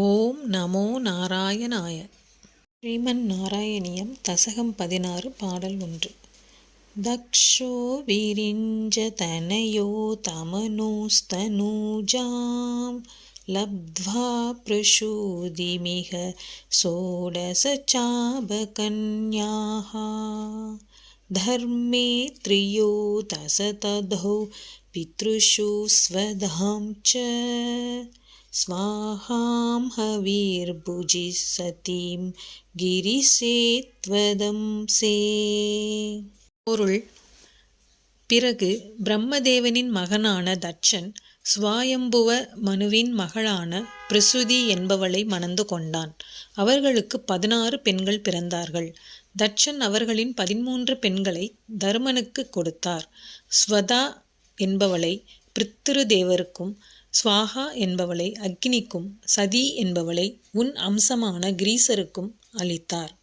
ஓம் நமோ நாராயணாய. ஸ்ரீமன் நாராயணியம் தசகம் 16 பாடல் 1. தக்ஷோ விரிஞ்ச தனயோ தமனோஸ்தனூஜாம் லப்த்வா பிரசூதிமிக சோடசசாபகன்யாः தர்மே த்ரியோ தசததௌ பித்ருஷு ஸ்வதாம் ச ஸ்வாஹாம் ஹவீர்புஜி சதீம் கிரிசேத்வதம்சே. பொருள்: பிறகு பிரம்மதேவனின் மகனான தட்சன் ஸ்வயம்புவ மனுவின் மகளான பிரசூதி என்பவளை மணந்து கொண்டான். அவர்களுக்கு 16 பெண்கள் பிறந்தார்கள். தட்சன் அவர்களின் 13 பெண்களை தருமனுக்கு கொடுத்தார். ஸ்வதா என்பவளை பித்ரு தேவருக்கும், ஸ்வாஹா என்பவளை அக்னிக்கும், சதி என்பவளை உன் அம்சமான கிரீசருக்கும் அளித்தார்.